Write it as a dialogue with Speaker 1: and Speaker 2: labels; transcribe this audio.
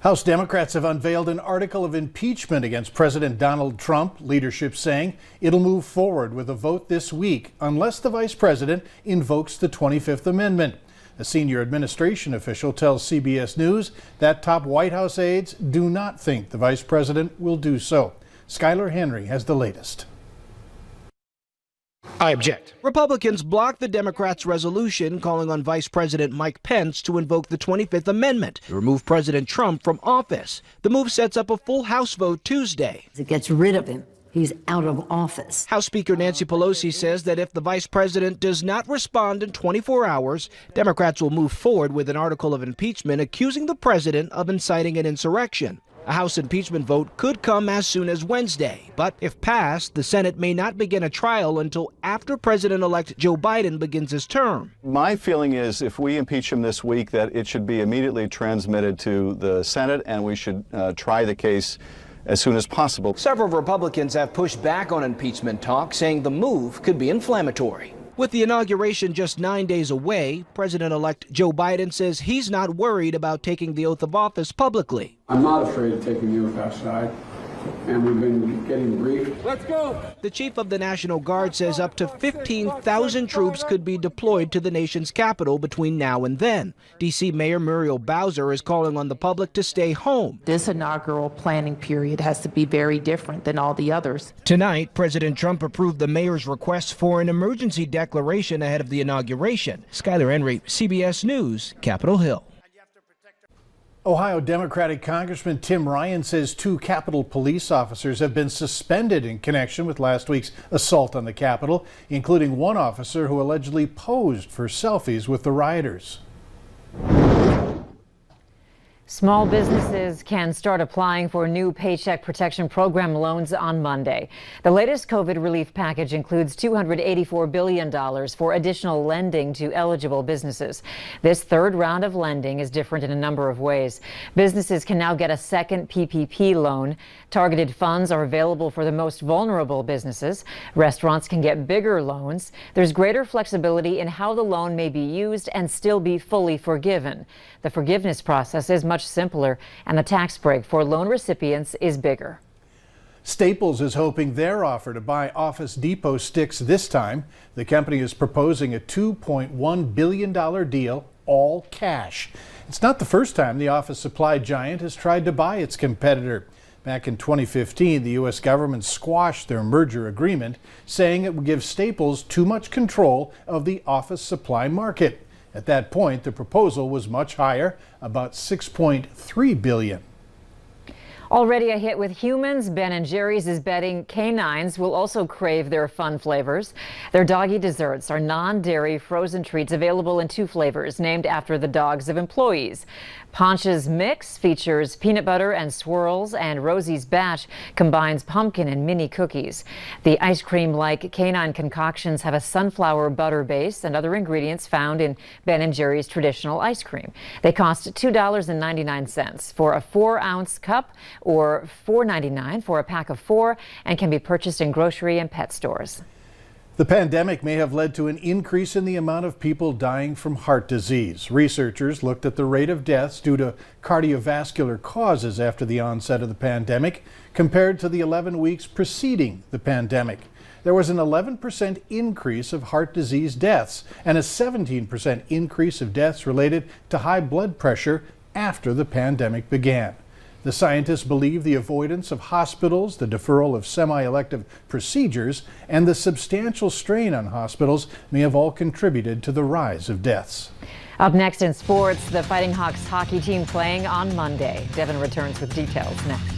Speaker 1: House Democrats have unveiled an article of impeachment against President Donald Trump, leadership saying it'll move forward with a vote this week unless the vice president invokes the 25th Amendment. A senior administration official tells CBS News that top White House aides do not think the vice president will do so. Skylar Henry has the latest.
Speaker 2: I object. Republicans blocked the Democrats' resolution calling on Vice President Mike Pence to invoke the 25th Amendment to remove President Trump from office. The move sets up a full House vote Tuesday.
Speaker 3: It gets rid of him. He's out of office.
Speaker 2: House Speaker Nancy Pelosi says that if the vice president does not respond in 24 hours, Democrats will move forward with an article of impeachment accusing the president of inciting an insurrection. A House impeachment vote could come as soon as Wednesday, but if passed, the Senate may not begin a trial until after President-elect Joe Biden begins his term.
Speaker 4: My feeling is if we impeach him this week, that it should be immediately transmitted to the Senate, and we should try the case as soon as possible.
Speaker 2: Several Republicans have pushed back on impeachment talk, saying the move could be inflammatory. With the inauguration just 9 days away, President-elect Joe Biden says he's not worried about taking the oath of office publicly.
Speaker 5: I'm not afraid of taking the oath outside, and we've been getting briefed. Let's go!
Speaker 2: The chief of the National Guard says up to 15,000 troops could be deployed to the nation's capital between now and then. D.C. Mayor Muriel Bowser is calling on the public to stay home.
Speaker 6: This inaugural planning period has to be very different than all the others.
Speaker 2: Tonight, President Trump approved the mayor's request for an emergency declaration ahead of the inauguration. Skylar Henry, CBS News, Capitol Hill.
Speaker 1: Ohio Democratic Congressman Tim Ryan says 2 Capitol police officers have been suspended in connection with last week's assault on the Capitol, including one officer who allegedly posed for selfies with the rioters.
Speaker 7: Small businesses can start applying for new Paycheck Protection Program loans on Monday. The latest COVID relief package includes $284 billion for additional lending to eligible businesses. This third round of lending is different in a number of ways. Businesses can now get a second PPP loan. Targeted funds are available for the most vulnerable businesses. Restaurants can get bigger loans. There's greater flexibility in how the loan may be used and still be fully forgiven. The forgiveness process is much simpler, and the tax break for loan recipients is bigger.
Speaker 1: Staples is hoping their offer to buy Office Depot sticks this time. The company is proposing a $2.1 billion deal, all cash. It's not the first time the office supply giant has tried to buy its competitor. Back in 2015, the U.S. government squashed their merger agreement, saying it would give Staples too much control of the office supply market. At that point, the proposal was much higher, about $6.3 billion.
Speaker 7: Already a hit with humans, Ben & Jerry's is betting canines will also crave their fun flavors. Their doggy desserts are non-dairy frozen treats available in 2 flavors named after the dogs of employees. Ponch's Mix features peanut butter and swirls, and Rosie's Batch combines pumpkin and mini cookies. The ice cream-like canine concoctions have a sunflower butter base and other ingredients found in Ben & Jerry's traditional ice cream. They cost $2.99 for a 4-ounce cup or $4.99 for a pack of 4, and can be purchased in grocery and pet stores.
Speaker 1: The pandemic may have led to an increase in the amount of people dying from heart disease. Researchers looked at the rate of deaths due to cardiovascular causes after the onset of the pandemic compared to the 11 weeks preceding the pandemic. There was an 11% increase of heart disease deaths and a 17% increase of deaths related to high blood pressure after the pandemic began. The scientists believe the avoidance of hospitals, the deferral of semi-elective procedures, and the substantial strain on hospitals may have all contributed to the rise of deaths.
Speaker 7: Up next in sports, the Fighting Hawks hockey team playing on Monday. Devin returns with details next.